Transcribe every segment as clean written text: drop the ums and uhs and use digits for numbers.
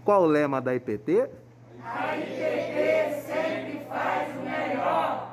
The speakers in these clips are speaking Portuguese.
Qual o lema da IPT? A IPT sempre faz o melhor.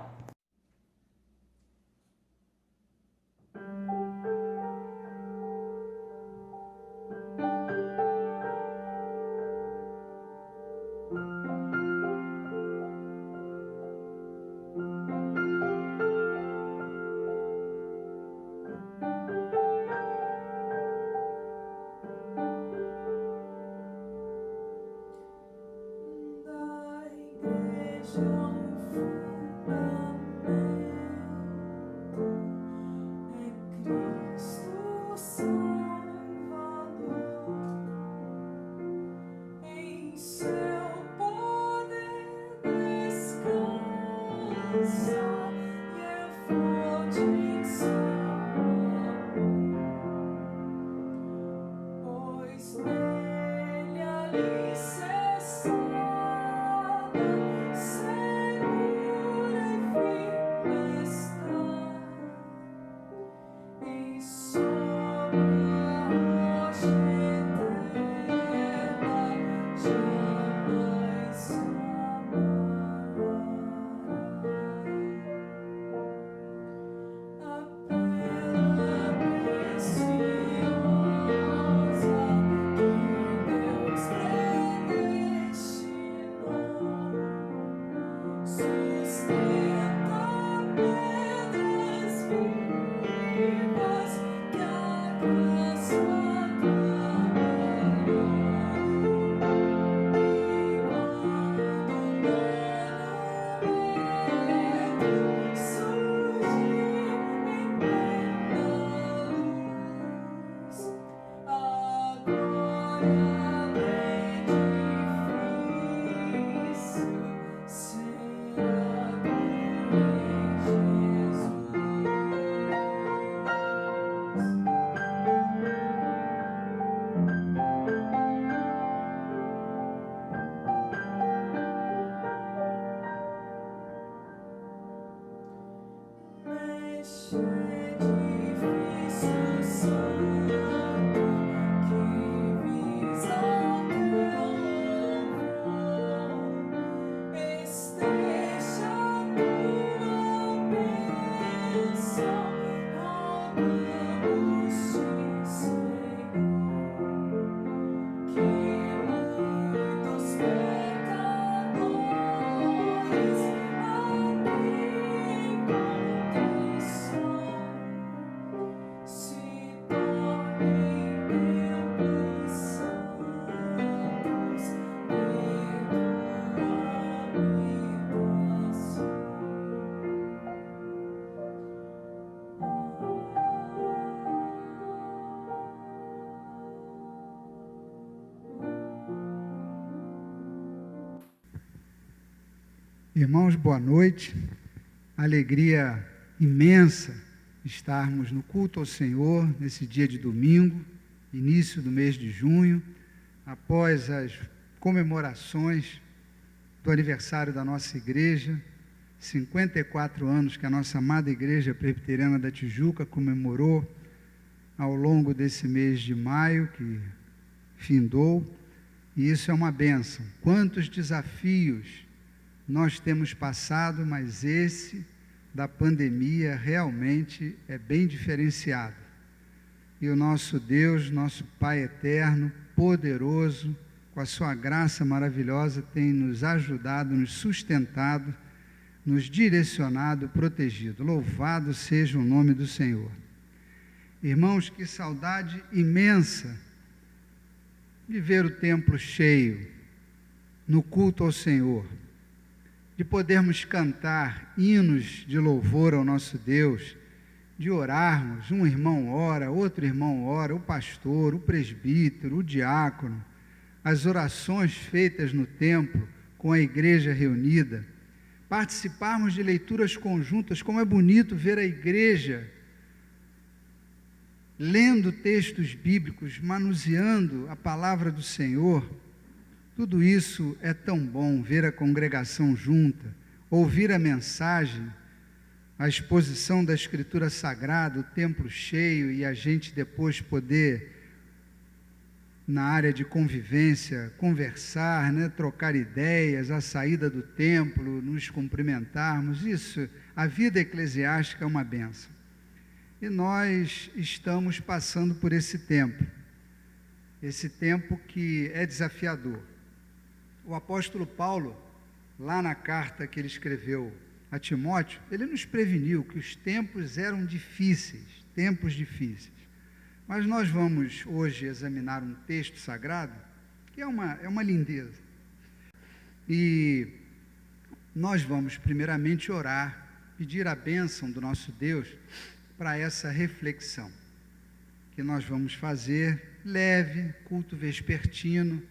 Irmãos, boa noite. Alegria imensa estarmos no culto ao Senhor nesse dia de domingo, início do mês de junho, após as comemorações do aniversário da nossa igreja, 54 anos que a nossa amada Igreja Presbiteriana da Tijuca comemorou ao longo desse mês de maio que findou, e isso é uma bênção. Quantos desafios nós temos passado, mas esse da pandemia realmente é bem diferenciado. E o nosso Deus, nosso Pai eterno, poderoso, com a sua graça maravilhosa, tem nos ajudado, nos sustentado, nos direcionado, protegido. Louvado seja o nome do Senhor. Irmãos, que saudade imensa de ver o templo cheio, no culto ao Senhor, de podermos cantar hinos de louvor ao nosso Deus, de orarmos, um irmão ora, outro irmão ora, o pastor, o presbítero, o diácono, as orações feitas no templo com a igreja reunida, participarmos de leituras conjuntas. Como é bonito ver a igreja lendo textos bíblicos, manuseando a palavra do Senhor. Tudo isso é tão bom, ver a congregação junta, ouvir a mensagem, a exposição da Escritura Sagrada, o templo cheio, e a gente depois poder na área de convivência, conversar, né, trocar ideias, a saída do templo, nos cumprimentarmos, isso, a vida eclesiástica é uma bênção. E nós estamos passando por esse tempo que é desafiador. O apóstolo Paulo, lá na carta que ele escreveu a Timóteo, ele nos preveniu que os tempos eram difíceis, tempos difíceis. Mas nós vamos hoje examinar um texto sagrado que é uma lindeza. E nós vamos primeiramente orar, pedir a bênção do nosso Deus para essa reflexão que nós vamos fazer leve, culto vespertino,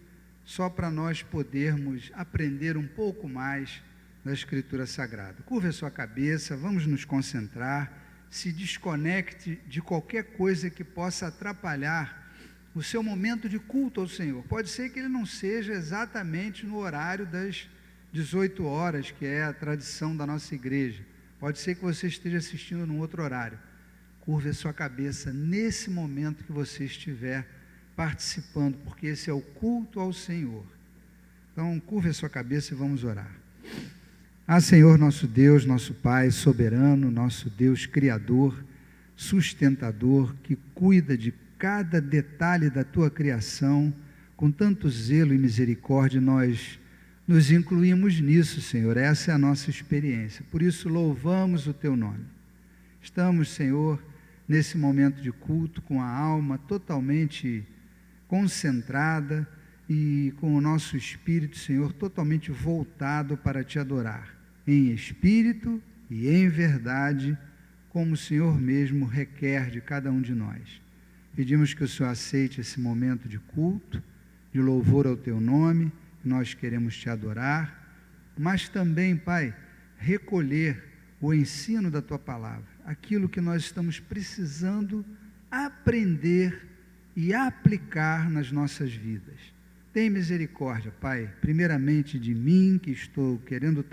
só para nós podermos aprender um pouco mais da Escritura Sagrada. Curva a sua cabeça, vamos nos concentrar. Se desconecte de qualquer coisa que possa atrapalhar o seu momento de culto ao Senhor. Pode ser que ele não seja exatamente no horário das 18 horas, que é a tradição da nossa igreja. Pode ser que você esteja assistindo num outro horário. Curve a sua cabeça nesse momento que você estiver participando, porque esse é o culto ao Senhor. Então, curve a sua cabeça e vamos orar. Senhor, nosso Deus, nosso Pai soberano, nosso Deus criador, sustentador, que cuida de cada detalhe da Tua criação, com tanto zelo e misericórdia, nós nos incluímos nisso, Senhor, essa é a nossa experiência, por isso louvamos o Teu nome. Estamos, Senhor, nesse momento de culto, com a alma totalmente concentrada e com o nosso espírito, Senhor, totalmente voltado para Te adorar, em espírito e em verdade, como o Senhor mesmo requer de cada um de nós. Pedimos que o Senhor aceite esse momento de culto, de louvor ao Teu nome, nós queremos Te adorar, mas também, Pai, recolher o ensino da Tua palavra, aquilo que nós estamos precisando aprender e aplicar nas nossas vidas. Tem misericórdia, Pai, primeiramente de mim, que estou querendo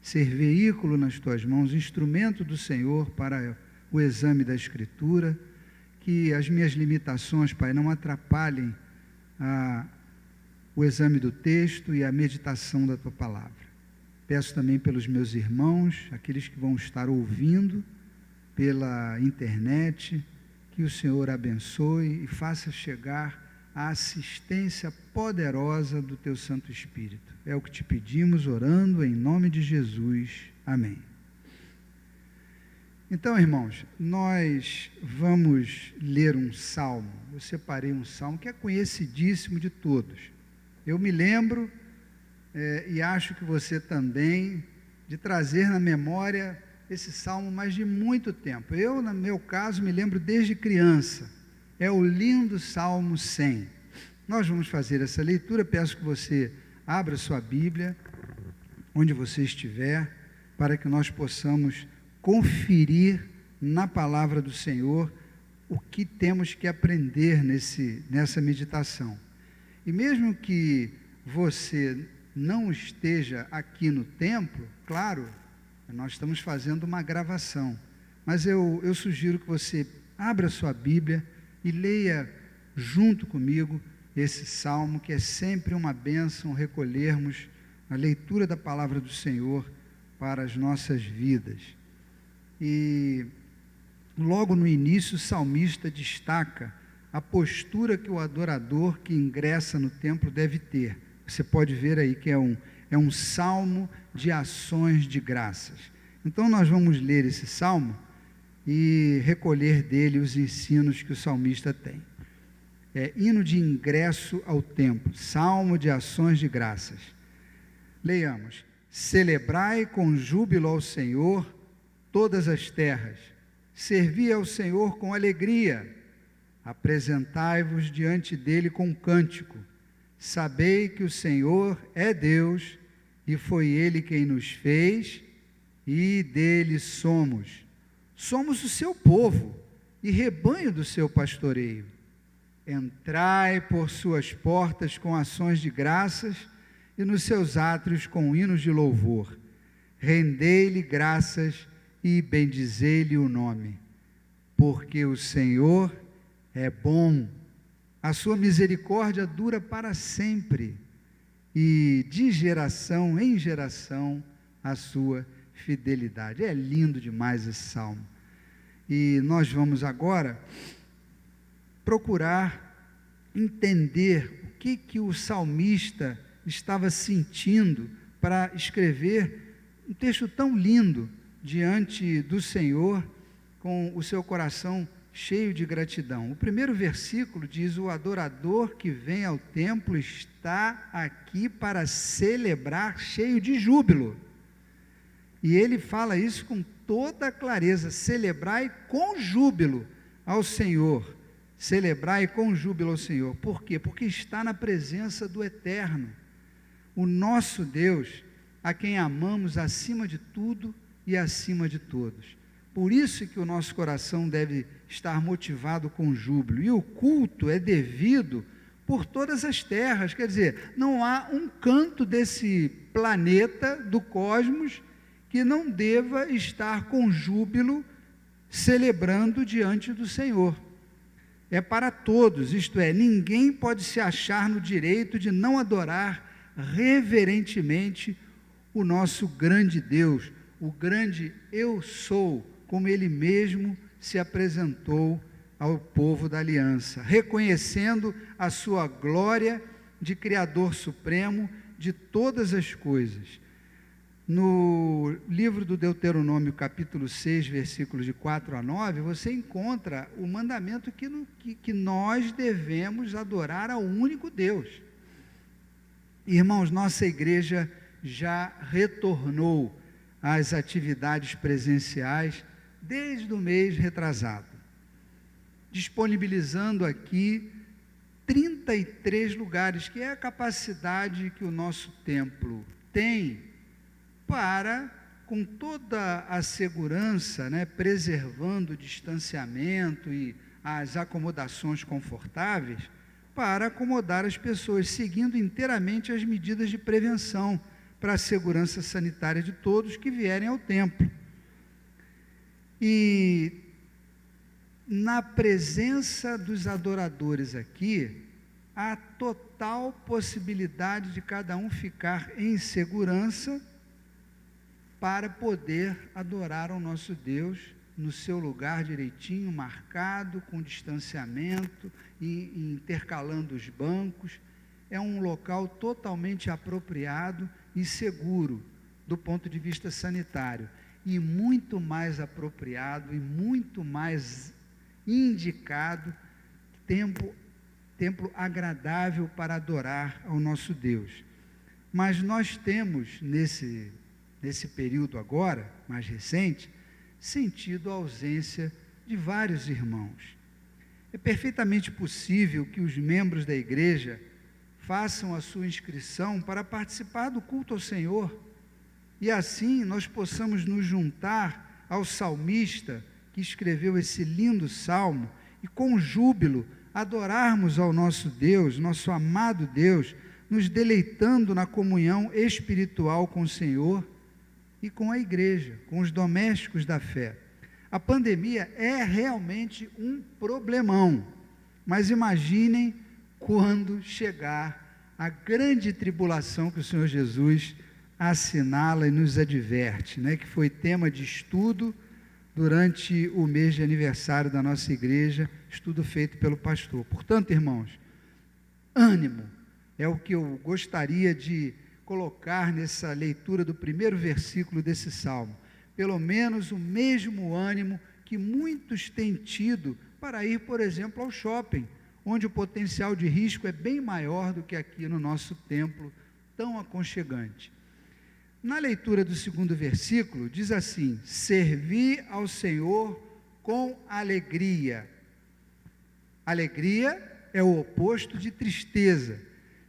ser veículo nas Tuas mãos, instrumento do Senhor para o exame da Escritura, que as minhas limitações, Pai, não atrapalhem o exame do texto e a meditação da Tua palavra. Peço também pelos meus irmãos, aqueles que vão estar ouvindo pela internet, que o Senhor abençoe e faça chegar a assistência poderosa do Teu Santo Espírito. É o que Te pedimos, orando em nome de Jesus. Amém. Então, irmãos, nós vamos ler um salmo. Eu separei um salmo que é conhecidíssimo de todos. Eu me lembro, e acho que você também, de trazer na memória esse salmo mais de muito tempo. Eu, no meu caso, me lembro desde criança. É o lindo Salmo 100. Nós vamos fazer essa leitura, peço que você abra sua Bíblia, onde você estiver, para que nós possamos conferir na palavra do Senhor o que temos que aprender nessa meditação. E mesmo que você não esteja aqui no templo, claro, nós estamos fazendo uma gravação, mas eu sugiro que você abra sua Bíblia e leia junto comigo esse salmo, que é sempre uma bênção recolhermos a leitura da palavra do Senhor para as nossas vidas. E logo no início o salmista destaca a postura que o adorador que ingressa no templo deve ter. Você pode ver aí que é um salmo de ações de graças. Então nós vamos ler esse salmo e recolher dele os ensinos que o salmista tem. Hino de ingresso ao templo, salmo de ações de graças. Leiamos: celebrai com júbilo ao Senhor todas as terras, servi ao Senhor com alegria, apresentai-vos diante dele com cântico, sabei que o Senhor é Deus, e foi ele quem nos fez, e dele somos. Somos o seu povo e rebanho do seu pastoreio. Entrai por suas portas com ações de graças e nos seus átrios com hinos de louvor. Rendei-lhe graças e bendizei-lhe o nome, porque o Senhor é bom, A sua misericórdia dura para sempre, e de geração em geração a sua fidelidade. É lindo demais esse salmo. E nós vamos agora procurar entender o que o salmista estava sentindo para escrever um texto tão lindo diante do Senhor, com o seu coração cheio de gratidão. O primeiro versículo diz: o adorador que vem ao templo está aqui para celebrar, cheio de júbilo. E ele fala isso com toda clareza: celebrai com júbilo ao Senhor. Celebrai com júbilo ao Senhor. Por quê? Porque está na presença do Eterno, o nosso Deus, a quem amamos acima de tudo e acima de todos. Por isso que o nosso coração deve estar motivado com júbilo. E o culto é devido por todas as terras. Quer dizer, não há um canto desse planeta, do cosmos, que não deva estar com júbilo, celebrando diante do Senhor. É para todos, isto é, ninguém pode se achar no direito de não adorar reverentemente o nosso grande Deus, o grande Eu Sou, como Ele mesmo se apresentou ao povo da aliança, reconhecendo a sua glória de Criador Supremo de todas as coisas. No livro do Deuteronômio, capítulo 6, versículos de 4 a 9, você encontra o mandamento que nós devemos adorar ao único Deus. Irmãos, nossa igreja já retornou às atividades presenciais desde o mês retrasado, disponibilizando aqui 33 lugares, que é a capacidade que o nosso templo tem para, com toda a segurança, preservando o distanciamento e as acomodações confortáveis, para acomodar as pessoas, seguindo inteiramente as medidas de prevenção para a segurança sanitária de todos que vierem ao templo. E na presença dos adoradores aqui, há total possibilidade de cada um ficar em segurança para poder adorar ao nosso Deus no seu lugar direitinho, marcado, com distanciamento e intercalando os bancos. É um local totalmente apropriado e seguro do ponto de vista sanitário, e muito mais apropriado e muito mais indicado, templo agradável para adorar ao nosso Deus. Mas nós temos, nesse período agora, mais recente, sentido a ausência de vários irmãos. É perfeitamente possível que os membros da igreja façam a sua inscrição para participar do culto ao Senhor, e assim nós possamos nos juntar ao salmista que escreveu esse lindo salmo, e com júbilo adorarmos ao nosso Deus, nosso amado Deus, nos deleitando na comunhão espiritual com o Senhor e com a igreja, com os domésticos da fé. A pandemia é realmente um problemão, mas imaginem quando chegar a grande tribulação que o Senhor Jesus assinala e nos adverte, que foi tema de estudo durante o mês de aniversário da nossa igreja, estudo feito pelo pastor. Portanto, irmãos, ânimo é o que eu gostaria de colocar nessa leitura do primeiro versículo desse salmo. Pelo menos o mesmo ânimo que muitos têm tido para ir, por exemplo, ao shopping, onde o potencial de risco é bem maior do que aqui no nosso templo tão aconchegante. Na leitura do segundo versículo, diz assim: servi ao Senhor com alegria. Alegria é o oposto de tristeza.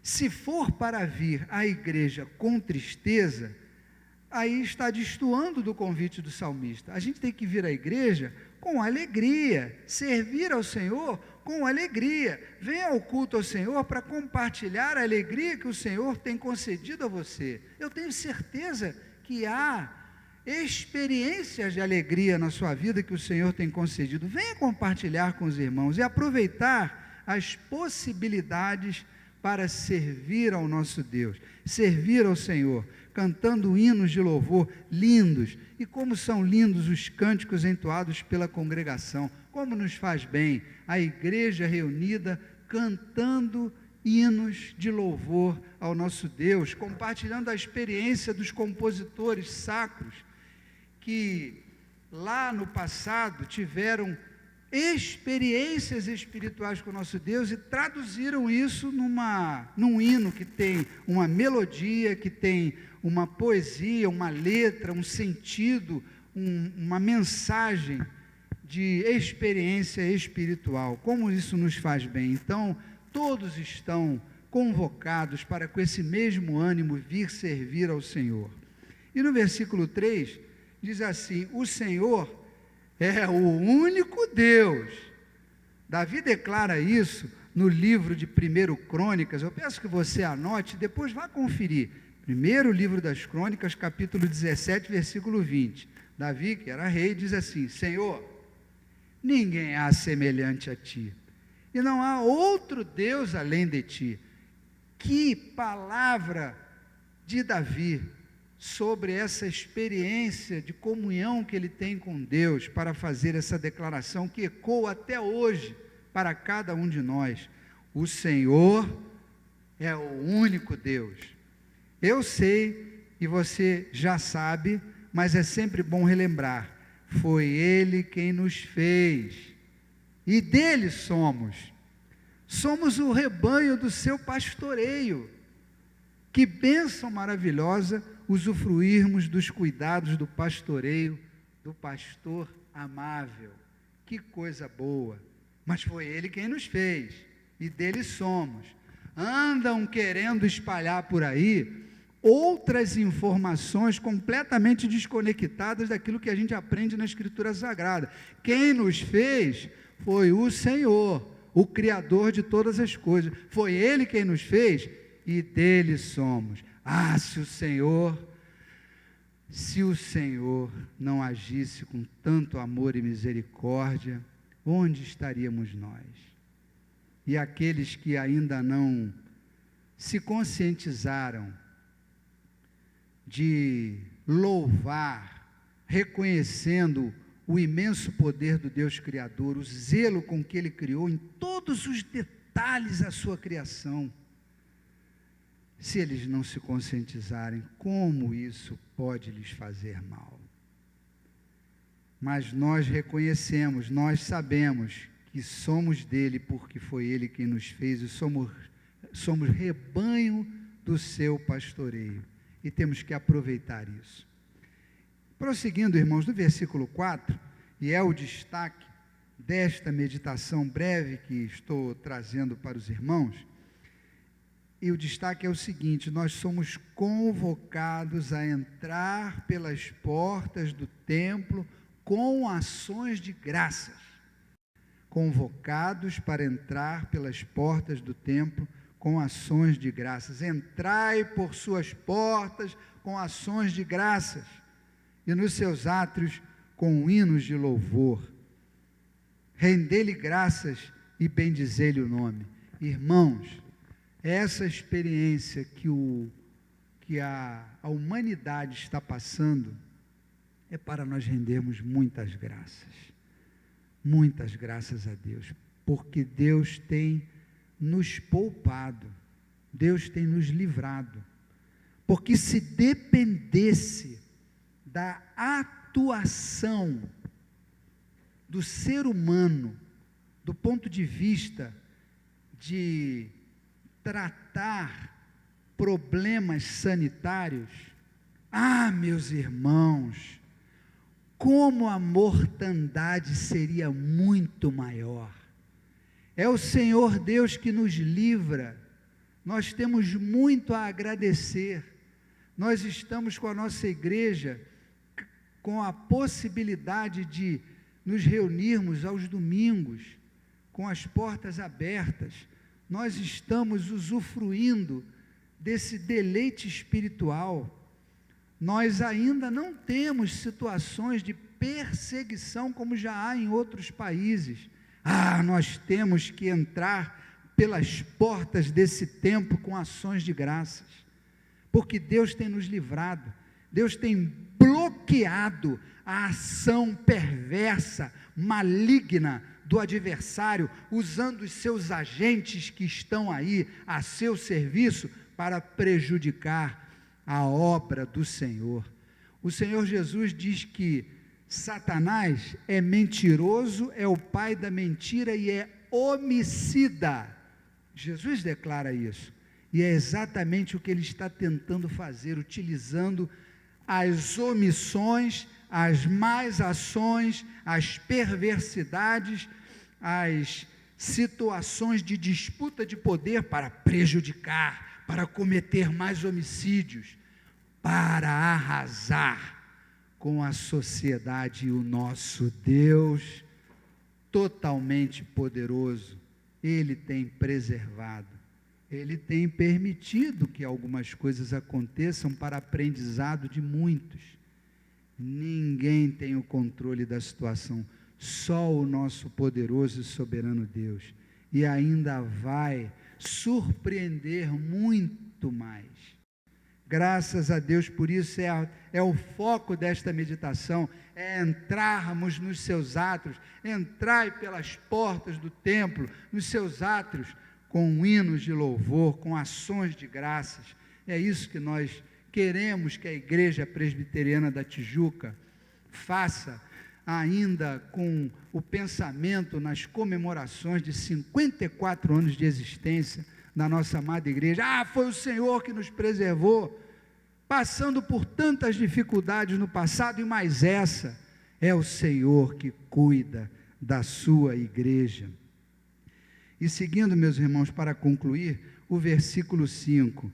Se for para vir à igreja com tristeza, aí está destoando do convite do salmista. A gente tem que vir à igreja com alegria, servir ao Senhor com alegria. Venha ao culto ao Senhor para compartilhar a alegria que o Senhor tem concedido a você. Eu tenho certeza que há experiências de alegria na sua vida que o Senhor tem concedido. Venha compartilhar com os irmãos e aproveitar as possibilidades para servir ao nosso Deus, servir ao Senhor, cantando hinos de louvor lindos. E como são lindos os cânticos entoados pela congregação, como nos faz bem a igreja reunida cantando hinos de louvor ao nosso Deus, compartilhando a experiência dos compositores sacros que lá no passado tiveram experiências espirituais com o nosso Deus e traduziram isso num hino que tem uma melodia, que tem uma poesia, uma letra, um sentido, uma mensagem de experiência espiritual. Como isso nos faz bem. Então, todos estão convocados para, com esse mesmo ânimo, vir servir ao Senhor. E no versículo 3, diz assim: o Senhor é o único Deus. Davi declara isso no livro de 1 Crônicas. Eu peço que você anote, depois vá conferir. Primeiro livro das Crônicas, capítulo 17, versículo 20. Davi, que era rei, diz assim: Senhor, ninguém há semelhante a ti, e não há outro Deus além de ti. Que palavra de Davi sobre essa experiência de comunhão que ele tem com Deus, para fazer essa declaração que ecoa até hoje para cada um de nós. O Senhor é o único Deus. Eu sei, e você já sabe, mas é sempre bom relembrar: foi Ele quem nos fez, e dele somos o rebanho do seu pastoreio. Que bênção maravilhosa usufruirmos dos cuidados do pastoreio, do pastor amável. Que coisa boa! Mas foi Ele quem nos fez, e dele somos. Andam querendo espalhar por aí outras informações completamente desconectadas daquilo que a gente aprende na Escritura Sagrada. Quem nos fez foi o Senhor, o Criador de todas as coisas. Foi Ele quem nos fez, e dele somos. Ah, se o Senhor não agisse com tanto amor e misericórdia, onde estaríamos nós? E aqueles que ainda não se conscientizaram de louvar, reconhecendo o imenso poder do Deus Criador, o zelo com que Ele criou em todos os detalhes a sua criação. Se eles não se conscientizarem, como isso pode lhes fazer mal? Mas nós reconhecemos, nós sabemos que somos dele, porque foi ele quem nos fez, e somos rebanho do seu pastoreio, e temos que aproveitar isso. Prosseguindo, irmãos, no versículo 4, e é o destaque desta meditação breve que estou trazendo para os irmãos, e o destaque é o seguinte: nós somos convocados a entrar pelas portas do templo com ações de graças. Convocados para entrar pelas portas do templo com ações de graças. Entrai por suas portas com ações de graças, e nos seus átrios com hinos de louvor. Rendei-lhe graças e bendizei-lhe o nome. Irmãos, essa experiência que a humanidade está passando é para nós rendermos muitas graças a Deus, porque Deus tem nos poupado, Deus tem nos livrado, porque se dependesse da atuação do ser humano, do ponto de vista de tratar problemas sanitários, meus irmãos, como a mortandade seria muito maior. É o Senhor Deus que nos livra. Nós temos muito a agradecer. Nós estamos com a nossa igreja com a possibilidade de nos reunirmos aos domingos, com as portas abertas. Nós estamos usufruindo desse deleite espiritual. Nós ainda não temos situações de perseguição como já há em outros países. Nós temos que entrar pelas portas desse tempo com ações de graças, porque Deus tem nos livrado, Deus tem bloqueado a ação perversa, maligna do adversário, usando os seus agentes que estão aí a seu serviço para prejudicar a obra do Senhor. O Senhor Jesus diz que Satanás é mentiroso, é o pai da mentira e é homicida. Jesus declara isso. E é exatamente o que ele está tentando fazer, utilizando as omissões, as más ações, as perversidades, as situações de disputa de poder para prejudicar, para cometer mais homicídios, para arrasar com a sociedade. E o nosso Deus, totalmente poderoso, Ele tem preservado, Ele tem permitido que algumas coisas aconteçam para aprendizado de muitos. Ninguém tem o controle da situação, só o nosso poderoso e soberano Deus, e ainda vai surpreender muito mais. Graças a Deus, por isso é o foco desta meditação, é entrarmos nos seus átrios, entrai pelas portas do templo, nos seus átrios, com hinos de louvor, com ações de graças. É isso que nós queremos que a Igreja Presbiteriana da Tijuca faça, ainda com o pensamento nas comemorações de 54 anos de existência da nossa amada igreja. Foi o Senhor que nos preservou, passando por tantas dificuldades no passado, e mais essa, é o Senhor que cuida da sua igreja. E seguindo, meus irmãos, para concluir, o versículo 5,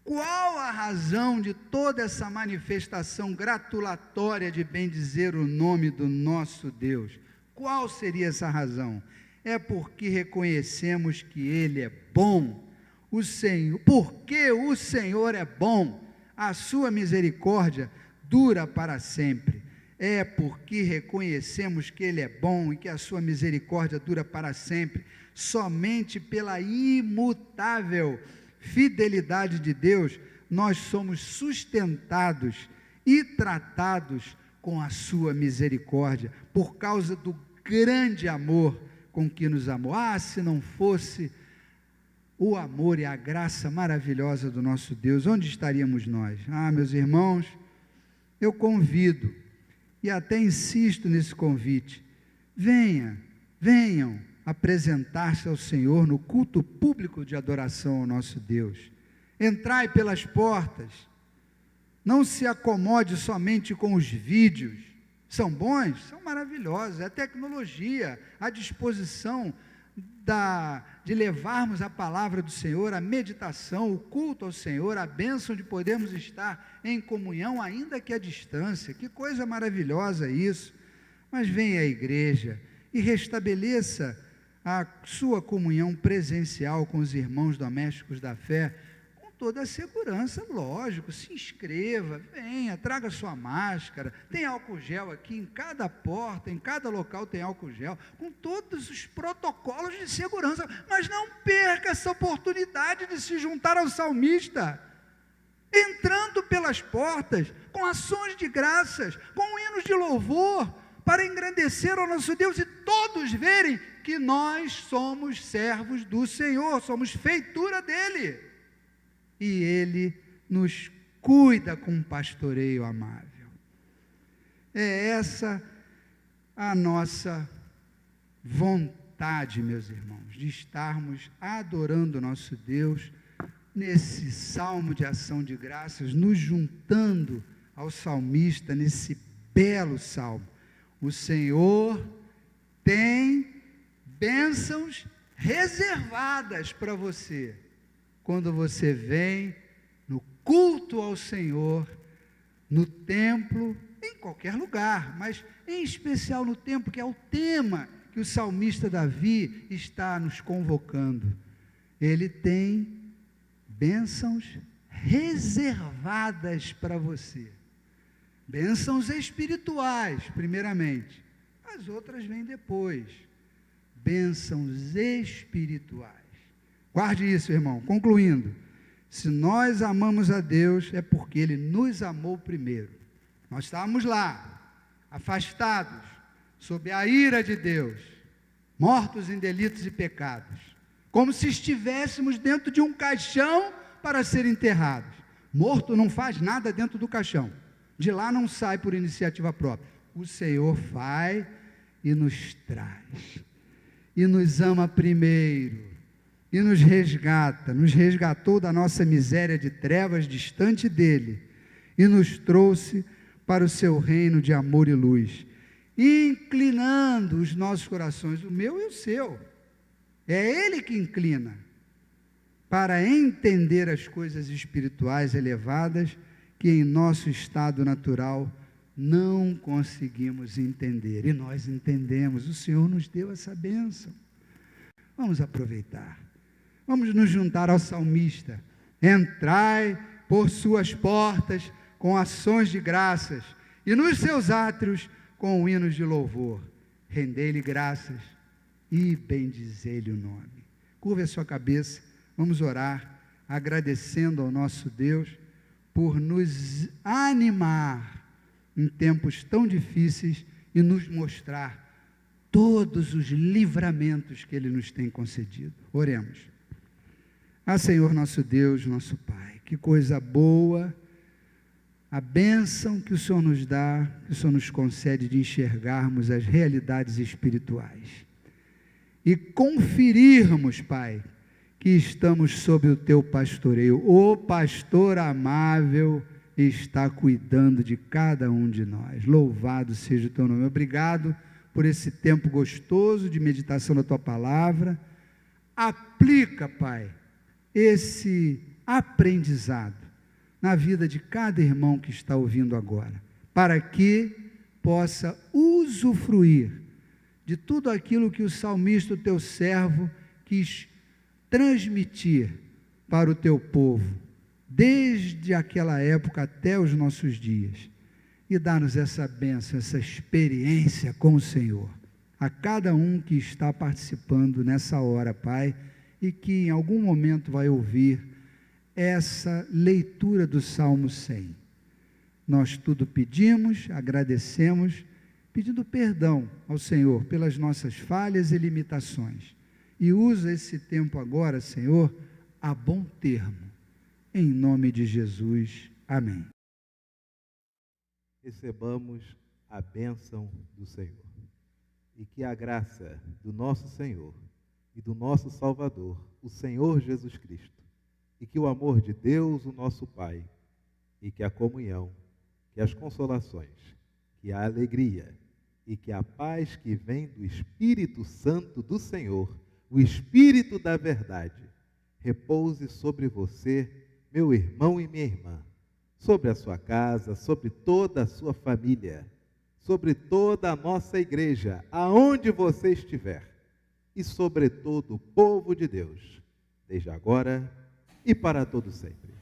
qual a razão de toda essa manifestação gratulatória de bendizer o nome do nosso Deus? Qual seria essa razão? É porque reconhecemos que Ele é bom, porque o Senhor é bom, a sua misericórdia dura para sempre. É porque reconhecemos que Ele é bom e que a sua misericórdia dura para sempre, somente pela imutável fidelidade de Deus, nós somos sustentados e tratados com a sua misericórdia, por causa do grande amor com que nos amou. Se não fosse o amor e a graça maravilhosa do nosso Deus, onde estaríamos nós? Meus irmãos, eu convido, e até insisto nesse convite, venham apresentar-se ao Senhor no culto público de adoração ao nosso Deus. Entrai pelas portas, não se acomode somente com os vídeos. São bons? São maravilhosos, é tecnologia à disposição de levarmos a palavra do Senhor, a meditação, o culto ao Senhor, a bênção de podermos estar em comunhão, ainda que à distância. Que coisa maravilhosa isso! Mas venha à igreja e restabeleça a sua comunhão presencial com os irmãos domésticos da fé, com toda a segurança, lógico. Se inscreva, venha, traga sua máscara, tem álcool gel aqui em cada porta, em cada local tem álcool gel, com todos os protocolos de segurança, mas não perca essa oportunidade de se juntar ao salmista, entrando pelas portas, com ações de graças, com hinos de louvor, para engrandecer ao nosso Deus e todos verem que nós somos servos do Senhor, somos feitura dEle, e Ele nos cuida com um pastoreio amável. É essa a nossa vontade, meus irmãos, de estarmos adorando o nosso Deus, nesse salmo de ação de graças, nos juntando ao salmista, nesse belo salmo. O Senhor tem bênçãos reservadas para você, quando você vem no culto ao Senhor, no templo, em qualquer lugar, mas em especial no templo, que é o tema que o salmista Davi está nos convocando. Ele tem bênçãos reservadas para você, bênçãos espirituais, primeiramente, as outras vêm depois. bênçãos espirituais. Guarde isso, irmão. Concluindo, se nós amamos a Deus, é porque Ele nos amou primeiro. Nós estávamos lá, afastados, sob a ira de Deus, mortos em delitos e pecados, como se estivéssemos dentro de um caixão para ser enterrados. Morto não faz nada dentro do caixão, de lá não sai por iniciativa própria. O Senhor vai e nos traz, e nos ama primeiro, e nos resgata, nos resgatou da nossa miséria de trevas distante dele, e nos trouxe para o seu reino de amor e luz, inclinando os nossos corações, o meu e o seu, é Ele que inclina, para entender as coisas espirituais elevadas, que em nosso estado natural não conseguimos entender, e nós entendemos, o Senhor nos deu essa bênção. Vamos aproveitar, vamos nos juntar ao salmista: entrai por suas portas com ações de graças, e nos seus átrios com hinos de louvor, rendei-lhe graças e bendizei-lhe o nome. Curve a sua cabeça, vamos orar, agradecendo ao nosso Deus por nos animar em tempos tão difíceis e nos mostrar todos os livramentos que Ele nos tem concedido. Oremos. Senhor nosso Deus, nosso Pai, que coisa boa a bênção que o Senhor nos dá, que o Senhor nos concede de enxergarmos as realidades espirituais e conferirmos, Pai, que estamos sob o Teu pastoreio. O pastor amável está cuidando de cada um de nós. Louvado seja o Teu nome. Obrigado por esse tempo gostoso de meditação da Tua palavra. Aplica, Pai, esse aprendizado na vida de cada irmão que está ouvindo agora, para que possa usufruir de tudo aquilo que o salmista, o Teu servo, quis transmitir para o Teu povo, desde aquela época até os nossos dias, e dar-nos essa bênção, essa experiência com o Senhor, a cada um que está participando nessa hora, Pai, e que em algum momento vai ouvir essa leitura do Salmo 100. Nós tudo pedimos, agradecemos, pedindo perdão ao Senhor pelas nossas falhas e limitações, e usa esse tempo agora, Senhor, a bom termo, em nome de Jesus, amém. Recebamos a bênção do Senhor, e que a graça do nosso Senhor e do nosso Salvador, o Senhor Jesus Cristo, e que o amor de Deus, o nosso Pai, e que a comunhão, que as consolações, que a alegria e que a paz que vem do Espírito Santo do Senhor, o Espírito da verdade, repouse sobre você, meu irmão e minha irmã, sobre a sua casa, sobre toda a sua família, sobre toda a nossa igreja, aonde você estiver, e sobre todo o povo de Deus, desde agora e para todo sempre.